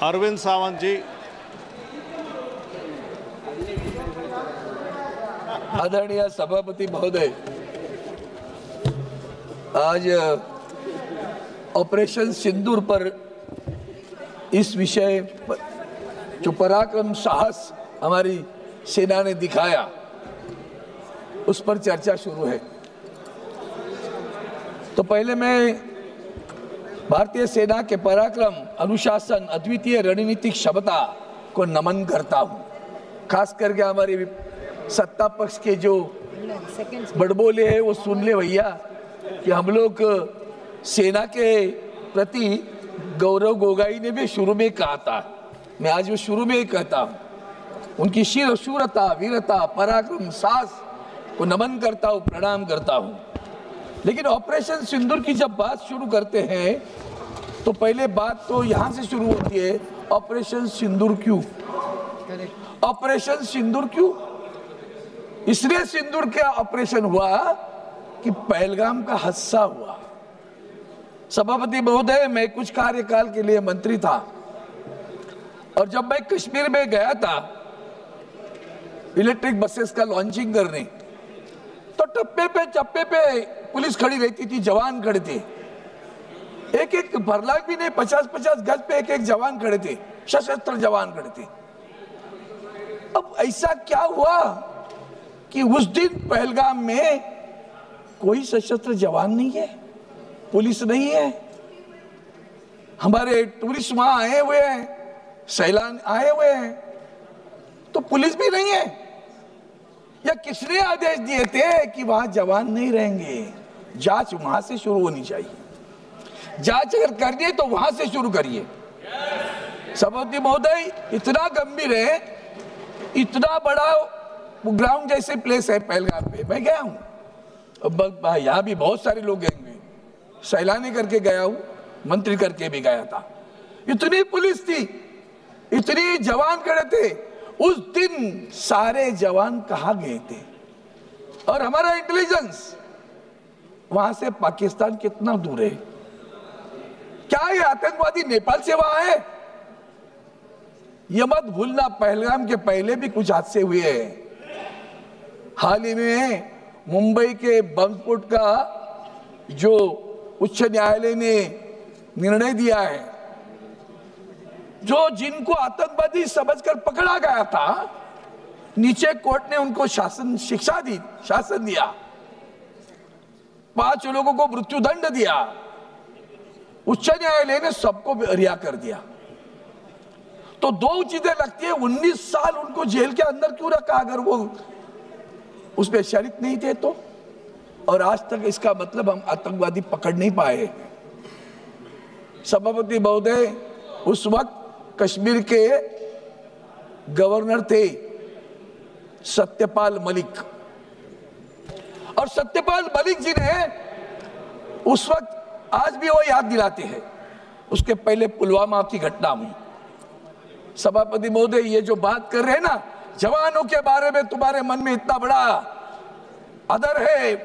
अरविंद सावंत जी। आदरणीय सभापति महोदय, आज ऑपरेशन सिंदूर पर इस विषय पर जो पराक्रम साहस हमारी सेना ने दिखाया उस पर चर्चा शुरू है। तो पहले मैं भारतीय सेना के पराक्रम, अनुशासन, अद्वितीय रणनीतिक क्षमता को नमन करता हूं। खास करके हमारे सत्ता पक्ष के जो बड़बोले हैं वो सुन ले भैया कि हम लोग सेना के प्रति गौरव गोगाई ने भी शुरू में कहा था, मैं आज वो शुरू में ही कहता हूँ, उनकी शूरता, वीरता, पराक्रम, साहस को नमन करता हूँ, प्रणाम करता हूँ। लेकिन ऑपरेशन सिंदूर की जब बात शुरू करते हैं तो पहले बात तो यहाँ से शुरू होती है, ऑपरेशन सिंदूर क्यों? ऑपरेशन सिंदूर क्यों? इसलिए सिंदूर का ऑपरेशन हुआ कि पहलगाम का हादसा हुआ। सभापति महोदय, मैं कुछ कार्यकाल के लिए मंत्री था और जब मैं कश्मीर में गया था इलेक्ट्रिक बसेस का लॉन्चिंग करने, तो चप्पे पे पुलिस खड़ी रहती थी, जवान खड़े थे, एक फरलांग भी नहीं, 50-50 गज पे एक जवान खड़े थे, सशस्त्र जवान खड़े थे। अब ऐसा क्या हुआ कि उस दिन पहलगाम में कोई सशस्त्र जवान नहीं है, पुलिस नहीं है, हमारे टूरिस्ट वहां आए हुए हैं, सैलान आए हुए हैं, तो पुलिस भी नहीं है। या किसने आदेश दिए थे कि वहां जवान नहीं रहेंगे? जांच वहां से शुरू होनी चाहिए। जांच अगर करनी है तो वहां से शुरू करिए। सभापति महोदय, इतना गंभीर है, इतना बड़ा ग्राउंड जैसे प्लेस है पहलगाम पे, मैं गया हूं, यहाँ भी बहुत सारे लोग गए, सैलानी करके गया हूं, मंत्री करके भी गया था। इतनी पुलिस थी, इतनी जवान खड़े थे, उस दिन सारे जवान कहाँ गए थे? और हमारा इंटेलिजेंस वहां से पाकिस्तान कितना दूर है? क्या ये आतंकवादी नेपाल से वहां है? ये मत भूलना, पहलगाम के पहले भी कुछ हादसे हुए हैं। हाल ही में मुंबई के बम स्फोट का जो उच्च न्यायालय ने निर्णय दिया है, जो जिनको आतंकवादी समझकर पकड़ा गया था, नीचे कोर्ट ने उनको शासन दिया, 5 लोगों को मृत्युदंड दिया, उच्च न्यायालय ने सबको रिहा कर दिया। तो दो चीजें लगती है, 19 साल उनको जेल के अंदर क्यों रखा अगर वो उसमें शरीक नहीं थे तो? और आज तक इसका मतलब हम आतंकवादी पकड़ नहीं पाए। सभापति महोदय, उस वक्त कश्मीर के गवर्नर थे सत्यपाल मलिक, और सत्यपाल मलिक जी ने उस वक्त, आज भी वो याद दिलाते हैं, उसके पहले पुलवामा की घटना हुई। सभापति महोदय, ये जो बात कर रहे हैं ना, जवानों के बारे में तुम्हारे मन में इतना बड़ा आदर है,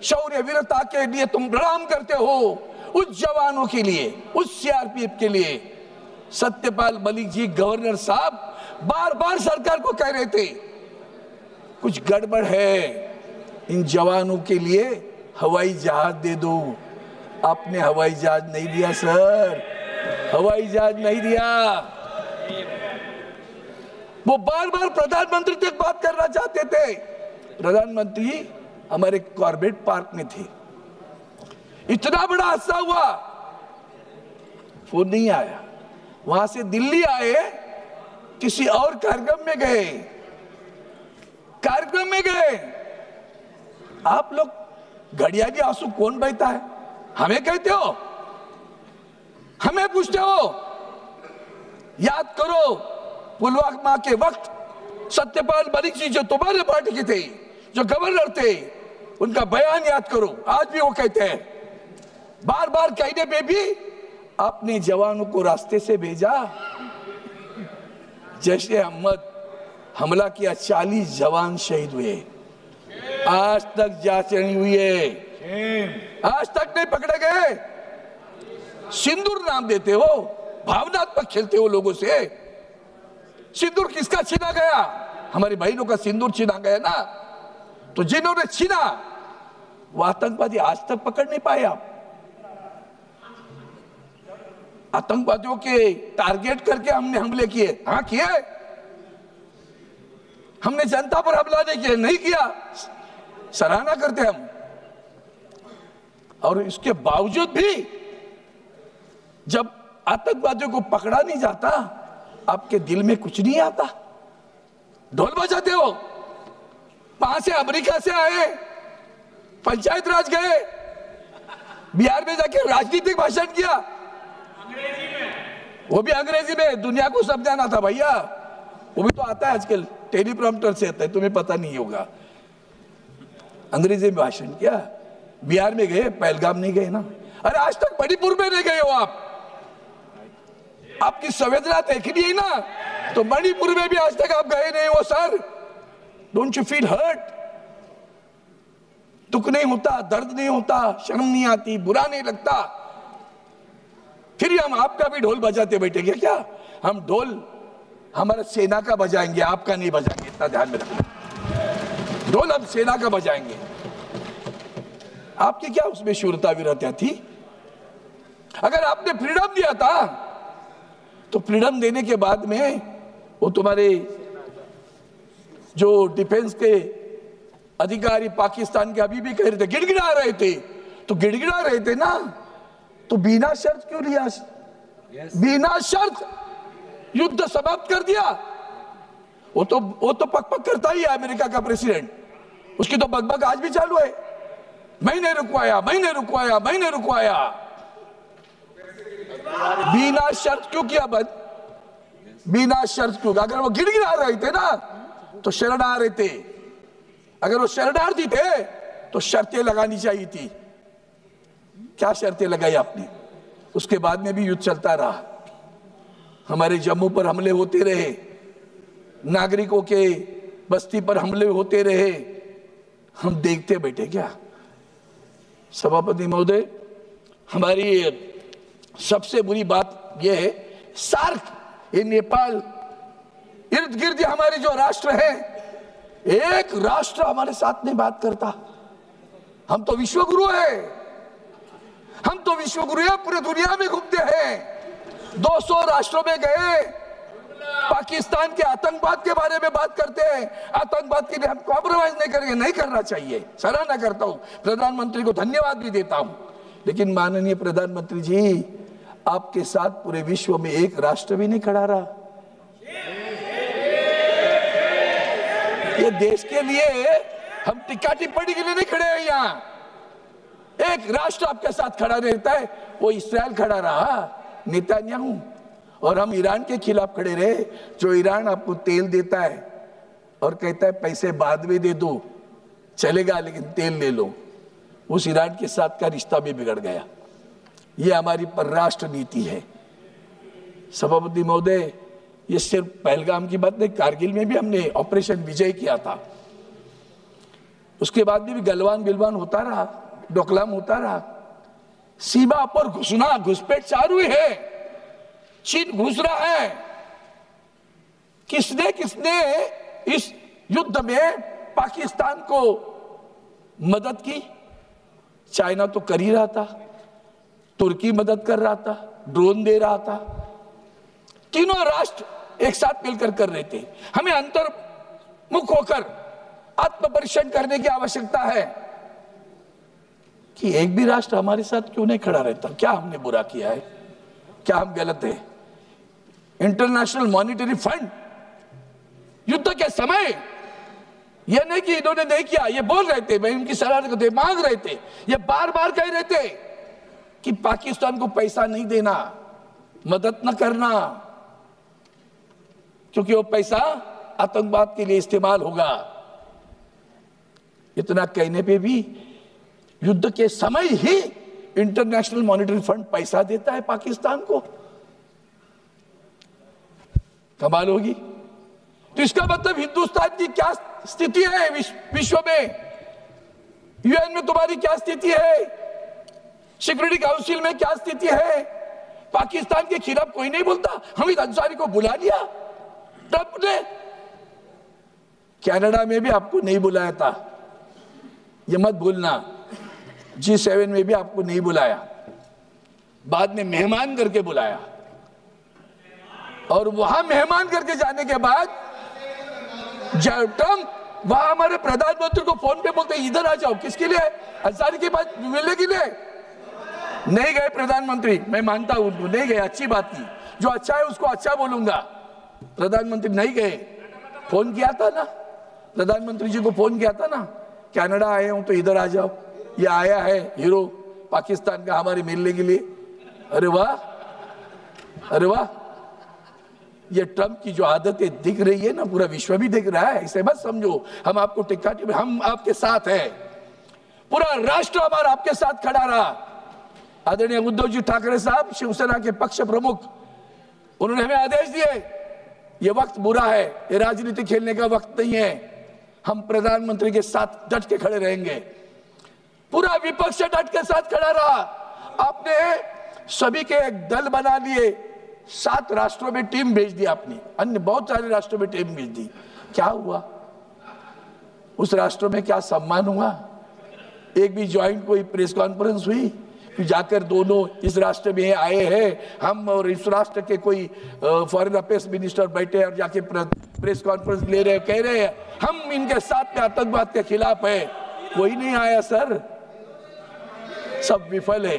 शौर्य वीरता के लिए तुम प्रणाम करते हो, उस जवानों के लिए, उस सीआरपीएफ के लिए सत्यपाल मलिक जी गवर्नर साहब बार बार सरकार को कह रहे थे कुछ गड़बड़ है, इन जवानों के लिए हवाई जहाज दे दो। आपने हवाई जहाज नहीं दिया सर, हवाई जहाज नहीं दिया। वो बार बार प्रधानमंत्री तक बात करना चाहते थे, प्रधानमंत्री हमारे कॉर्बेट पार्क में थे, इतना बड़ा हादसा हुआ, फोन नहीं आया। वहां से दिल्ली आए, किसी और कार्यक्रम में गए, आप लोग घड़ियाली आंसू कौन बहता है? हमें कहते हो, हमें पूछते हो? याद करो पुलवामा के वक्त सत्यपाल मलिक जी जो तुम्हारे पार्टी के थे, जो गवर्नर थे, उनका बयान याद करो। आज भी वो कहते हैं, बार बार कहने पे भी आपने जवानों को रास्ते से भेजा। जैश ए मोहम्मद हमला किया, 40 जवान शहीद हुए, आज तक जांच नहीं हुई है, आज तक नहीं पकड़े गए। सिंदूर नाम देते हो, भावनात्मक खेलते हो लोगों से। सिंदूर किसका छीना गया? हमारी बहनों का सिंदूर छीना गया ना। तो जिन्होंने छीना वो आतंकवादी आज तक पकड़ नहीं पाए आप। आतंकवादियों के टारगेट करके हमने हमले किए, हाँ किए। हमने जनता पर हमला नहीं किया, सराहना करते हम। और इसके बावजूद भी जब आतंकवादियों को पकड़ा नहीं जाता, आपके दिल में कुछ नहीं आता, ढोल बजाते हो। वहां से अमेरिका से आए, पंचायत राज गए, बिहार में जाके राजनीतिक भाषण किया, वो भी अंग्रेजी में। दुनिया को समझाना था भैया, वो भी तो आता है आजकल, टेलीप्रॉम्प्टर से आता है, तुम्हें पता नहीं होगा। अंग्रेजी में भाषण किया। बिहार में गए, पहलगाम नहीं गए ना। अरे आज तक मणिपुर में नहीं गए हो आप। आपकी संवेदना देखनी है ना, तो मणिपुर में भी आज तक आप गए नहीं हो sir. Don't you feel hurt? दुख नहीं होता, दर्द नहीं होता, शर्म नहीं आती, बुरा नहीं लगता? फिर हम आपका भी ढोल बजाते बैठेंगे क्या? हम ढोल हमारा सेना का बजाएंगे, आपका नहीं बजाएंगे, इतना ध्यान में रखना। ढोल हम सेना का बजाएंगे। आपकी क्या उसमें शूरता वीरता थी? अगर आपने फ्रीडम दिया था तो फ्रीडम देने के बाद में वो तुम्हारे जो डिफेंस के अधिकारी पाकिस्तान के अभी भी कह रहे थे, गिड़गिड़ा रहे थे, तो गिड़गिड़ा रहे थे ना, तो बिना शर्त क्यों लिया? बिना शर्त युद्ध समाप्त कर दिया। वो तो पक करता ही है अमेरिका का प्रेसिडेंट, उसकी तो बकबक आज भी चालू है। मैंने रुकवाया, मैंने रुकवाया, मैंने रुकवाया। बिना शर्त क्यों किया बंद? बिना शर्त क्यों? अगर वो गिड़गिड़ा रहे थे ना तो शरण आ रहे थे। अगर वो शरणार्थी थे तो शर्तें लगानी चाहिए थी। क्या शर्तें लगाई आपने? उसके बाद में भी युद्ध चलता रहा। हमारे जम्मू पर हमले होते रहे, नागरिकों के बस्ती पर हमले होते रहे, हम देखते बैठे क्या? सभापति महोदय, हमारी सबसे बुरी बात यह है, सार्क, ये नेपाल, इर्द गिर्द हमारे जो राष्ट्र हैं, एक राष्ट्र हमारे साथ नहीं बात करता। हम तो विश्वगुरु हैं, हम तो विश्वगुरु हैं, पूरे दुनिया में घूमते हैं। 200 राष्ट्रों में गए, पाकिस्तान के आतंकवाद के बारे में बात करते हैं। आतंकवाद के लिए हम कॉम्प्रोमाइज नहीं करेंगे, नहीं करना चाहिए। सराहना करता हूं, प्रधानमंत्री को धन्यवाद भी देता हूं। लेकिन माननीय प्रधानमंत्री जी, आपके साथ पूरे विश्व में एक राष्ट्र भी नहीं खड़ा रहा। ये देश के लिए हम टिक्का टिप्पणी के लिए नहीं खड़े हैं यहाँ। एक राष्ट्र आपके साथ खड़ा रहता है, वो इस्राएल खड़ा रहा, नेतन्याहू। और हम ईरान के खिलाफ खड़े रहे, जो ईरान आपको तेल देता है और कहता है पैसे बाद में दे दो, चलेगा लेकिन तेल ले लो। उस ईरान के साथ का रिश्ता भी बिगड़ गया। ये हमारी परराष्ट्र नीति है। सभापति महोदय, ये सिर्फ पहलगाम की बात नहीं, कारगिल में भी हमने ऑपरेशन विजय किया था। उसके बाद भी गलवान बिलवान होता रहा, डोकलाम होता रहा। सीमा पर घुसना, घुसपैठ चालू है, चीन घुस रहा है। किसने किसने इस युद्ध में पाकिस्तान को मदद की? चाइना तो कर ही रहा था, तुर्की मदद कर रहा था, ड्रोन दे रहा था। तीनों राष्ट्र एक साथ मिलकर कर रहे थे। हमें अंतर्मुख होकर आत्मपरीक्षण करने की आवश्यकता है कि एक भी राष्ट्र हमारे साथ क्यों नहीं खड़ा रहता। क्या हमने बुरा किया है? क्या हम गलत है? इंटरनेशनल मॉनिटरी फंड युद्ध के समय, यह नहीं कि इन्होंने नहीं किया, ये बोल रहे थे, मैं उनकी सलाह करते, मांग रहे थे, ये बार बार कह रहे थे कि पाकिस्तान को पैसा नहीं देना, मदद न करना, क्योंकि वो पैसा आतंकवाद के लिए इस्तेमाल होगा। इतना कहने पे भी युद्ध के समय ही इंटरनेशनल मॉनिटरी फंड पैसा देता है पाकिस्तान को। कमाल होगी। तो इसका मतलब हिंदुस्तान की क्या स्थिति है विश्व में? यूएन में तुम्हारी क्या स्थिति है? सिक्योरिटी काउंसिल में क्या स्थिति है? पाकिस्तान के खिलाफ कोई नहीं बोलता। हमीद अंसारी को बुला लिया ट्रंप ने। कनाडा में भी आपको नहीं बुलाया था, ये मत भूलना। G7 में भी आपको नहीं बुलाया, बाद में मेहमान करके बुलाया। और वहां मेहमान करके जाने के बाद ट्रंप वहां हमारे प्रधानमंत्री को फोन पे बोलते इधर आ जाओ। किसके लिए? अंसारी के पास मिलने के लिए। नहीं गए प्रधानमंत्री, मैं मानता हूं उनको, नहीं गए, अच्छी बात की। जो अच्छा है उसको अच्छा बोलूंगा। प्रधानमंत्री नहीं गए। फोन किया था ना, प्रधानमंत्री जी को फोन किया था ना, कनाडा आए हूं तो इधर आ जाओ, ये आया है हीरो पाकिस्तान का हमारे मिलने के लिए। अरे वाह, अरे वाह। ये ट्रंप की जो आदतें दिख रही है ना, पूरा विश्व भी दिख रहा है। इसे मत समझो हम आपको टिक्का, हम आपके साथ हैं। पूरा राष्ट्र हमारा आपके साथ खड़ा रहा। आदरणीय उद्धव जी ठाकरे साहब, शिवसेना के पक्ष प्रमुख, उन्होंने हमें आदेश दिए, ये वक्त बुरा है, ये राजनीति खेलने का वक्त नहीं है। हम प्रधानमंत्री के साथ डट के खड़े रहेंगे। पूरा विपक्ष डट के साथ खड़ा रहा। आपने सभी के एक दल बना लिए, 7 राष्ट्रों में टीम भेज दी आपने, अन्य बहुत सारे राष्ट्रों में टीम भेज दी। क्या हुआ? उस राष्ट्रों में क्या सम्मान हुआ? एक भी ज्वाइंट कोई प्रेस कॉन्फ्रेंस हुई कि जाकर दोनों इस राष्ट्र में आए हैं हम और इस राष्ट्र के कोई फॉरेन अफेयर्स मिनिस्टर बैठे और जाके प्रेस कॉन्फ्रेंस ले रहे, कह रहे हैं हम इनके साथ में आतंकवाद के खिलाफ है? कोई नहीं आया सर, सब विफल है,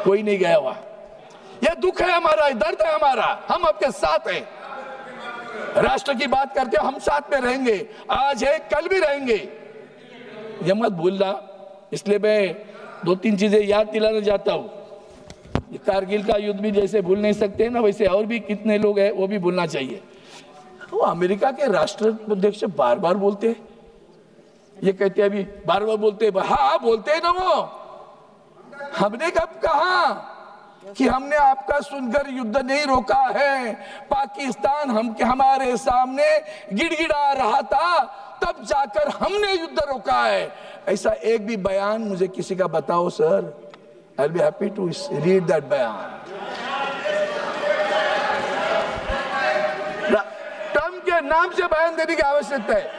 कोई नहीं गया हुआ। यह दुख है हमारा, दर्द है हमारा, हम आपके साथ हैं। राष्ट्र की बात करते हम साथ में रहेंगे, आज है कल भी रहेंगे, यह मत भूलना। इसलिए मैं 2-3 चीजें याद दिलाना चाहता हूं। कारगिल का युद्ध भी जैसे भूल नहीं सकते ना, वैसे और भी कितने लोग हैं वो भी भूलना चाहिए। वो अमेरिका के राष्ट्राध्यक्ष बार बार बोलते हैं, ये कहते हैं अभी बार बार बोलते हैं, हाँ बोलते हैं ना वो। हमने कब कहा कि हमने आपका सुनकर युद्ध नहीं रोका है? पाकिस्तान हमारे सामने गिड़गिड़ा रहा था, तब जाकर हमने युद्ध रोका है। ऐसा एक भी बयान मुझे किसी का बताओ sir, I will be happy to read that बयान। ट्रंप के नाम से बयान देने की आवश्यकता है।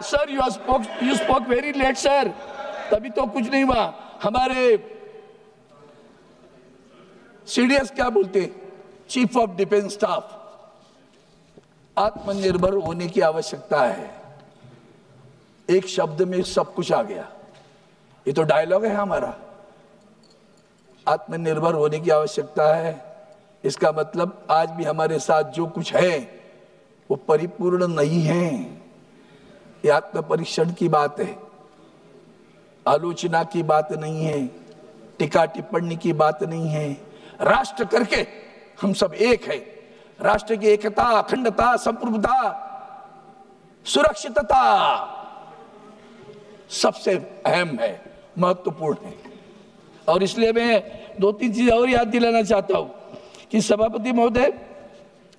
Sir you spoke very late sir, तभी तो कुछ नहीं हुआ। हमारे CDS क्या बोलते, चीफ ऑफ डिफेंस स्टाफ, आत्मनिर्भर होने की आवश्यकता है। एक शब्द में सब कुछ आ गया, ये तो डायलॉग है हमारा। आत्मनिर्भर होने की आवश्यकता है, इसका मतलब आज भी हमारे साथ जो कुछ है वो परिपूर्ण नहीं है। ये आत्म परीक्षण की बात है, आलोचना की बात नहीं है, टीका टिप्पणी की बात नहीं है। राष्ट्र करके हम सब एक है। राष्ट्र की एकता, अखंडता, संप्रभुता, सुरक्षितता सबसे अहम है, महत्वपूर्ण है। और इसलिए मैं 2-3 चीजें और याद दिलाना चाहता हूं कि सभापति महोदय,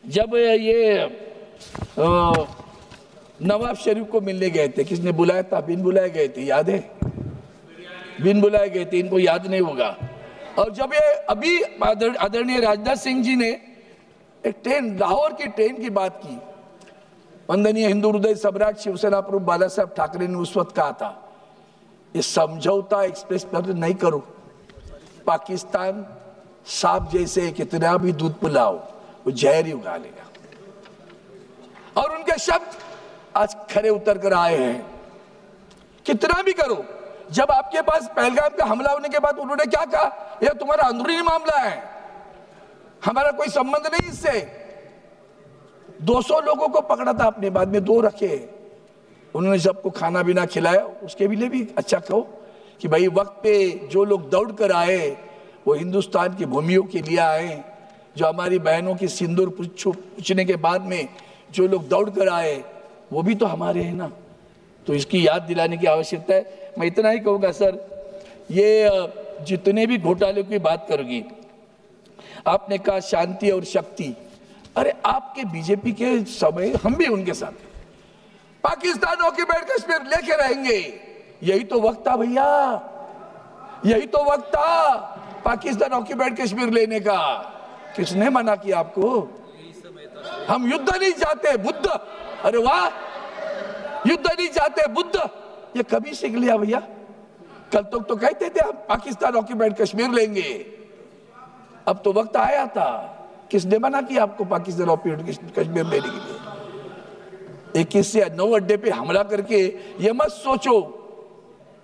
जब ये नवाब शरीफ को मिलने गए थे, किसने बुलाया था? बिन बुलाए गए थे, याद है? बिन बुलाए गए थे, इनको याद नहीं होगा। और जब ये अभी आदरणीय राजनाथ सिंह जी ने एक ट्रेन, लाहौर की ट्रेन की बात की, वंदनीय हिंदू हृदय सम्राट शिवसेना प्रमुख बाला साहब ठाकरे ने उस वक्त कहा था, ये समझौता एक्सप्रेस पर नहीं करो। पाकिस्तान सांप जैसे कितना भी दूध पिलाओ वो जहर ही उगा लेगा। और उनके शब्द आज खरे उतर कर आए हैं। कितना भी करो, जब आपके पास पहलगाम का हमला होने के बाद उन्होंने क्या कहा, यह तुम्हारा अंदरूनी मामला है, हमारा कोई संबंध नहीं इससे। 200 लोगों को पकड़ा था आपने, बाद में 2 रखे। उन्होंने सबको खाना पीना खिलाया, उसके लिए भी अच्छा कहो कि भाई वक्त पे जो लोग दौड़ कर आए वो हिंदुस्तान की भूमियों के लिए आए। जो हमारी बहनों की सिंदूर पूछने के बाद में जो लोग दौड़ कर आए वो भी तो हमारे हैं ना, तो इसकी याद दिलाने की आवश्यकता है। मैं इतना ही कहूँगा सर, ये जितने भी घोटाले की बात करोगी, आपने कहा शांति और शक्ति, अरे आपके बीजेपी के समय हम भी उनके साथ, पाकिस्तान ऑक्युपाइड कश्मीर लेके रहेंगे, यही तो वक्त था भैया, यही तो वक्त था। पाकिस्तान ऑक्यूपाइड कश्मीर लेने का? किसने मना किया आपको? हम युद्ध नहीं चाहते, बुद्ध। अरे वाह, युद्ध नहीं चाहते, बुद्ध। ये कभी सीख लिया भैया? कल तक तो कहते थे हम पाकिस्तान ऑक्यूपाइड कश्मीर लेंगे, अब तो वक्त आया था। किसने मना किया आपको पाकिस्तान ऑक्यूपाइड कश्मीर लेने के लिए? 21 से 9 अड्डे पे हमला करके ये मत सोचो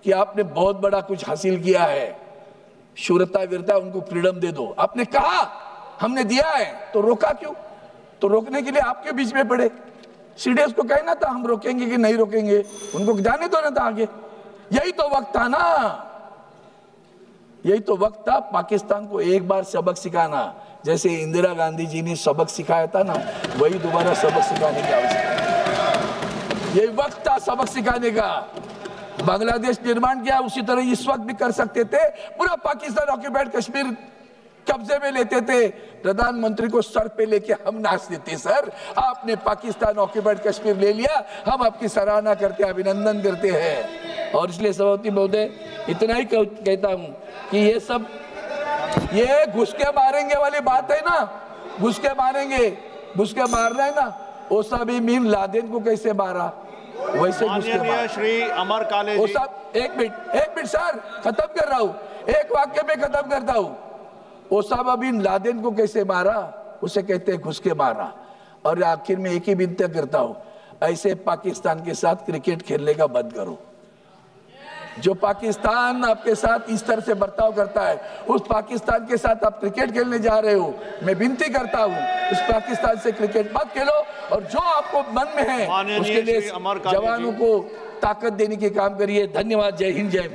कि आपने बहुत बड़ा कुछ हासिल किया है। शूरता वीरता, उनको फ्रीडम दे दो। आपने कहा, हमने दिया है, तो रोका क्यों? तो रोकने के लिए आपके बीच में पड़े। सीडीएस को कहना था हम रोकेंगे कि नहीं रोकेंगे, उनको जाने दो ना था आगे। यही तो वक्त था ना, यही तो वक्त था पाकिस्तान को एक बार सबक सिखाना। जैसे इंदिरा गांधी जी ने सबक सिखाया था ना, वही दोबारा सबक सिखाने की आवश्यकता है। यही वक्त था सबक सिखाने का। बांग्लादेश निर्माण किया, उसी तरह इस वक्त भी कर सकते थे। पूरा पाकिस्तान ऑक्यूपाइड कश्मीर कब्जे में लेते थे, प्रधानमंत्री को सर पे लेके हम नाच देते। सर, आपने पाकिस्तान ऑक्यूपाइड कश्मीर ले लिया, हम आपकी सराहना करते हैं, अभिनंदन करते हैं। और इसलिए सभापति महोदय, इतना ही कहता हूं कि ये सब ये घुस के मारेंगे वाली बात है ना, घुस के मारेंगे, घुस के मारना है ना। ओसामा बिन लादेन को कैसे मारा, वैसे घुस के मारा। श्री अमर काले जी, एक मिनट सर, खत्म कर रहा हूं, एक वाक्य में खत्म करता हूं। ओसामा बिन लादेन को कैसे मारा, उसे कहते हैं घुस के मारा। और आखिर में एक ही विनती करता हूं, ऐसे पाकिस्तान के साथ क्रिकेट खेलने का बंद करो। जो पाकिस्तान आपके साथ इस तरह से बर्ताव करता है, उस पाकिस्तान के साथ आप क्रिकेट खेलने जा रहे हो। मैं विनती करता हूं, उस पाकिस्तान से क्रिकेट मत खेलो, और जो आपको मन में है उसके लिए जवानों को ताकत देने के काम करिए। धन्यवाद। जय हिंद, जय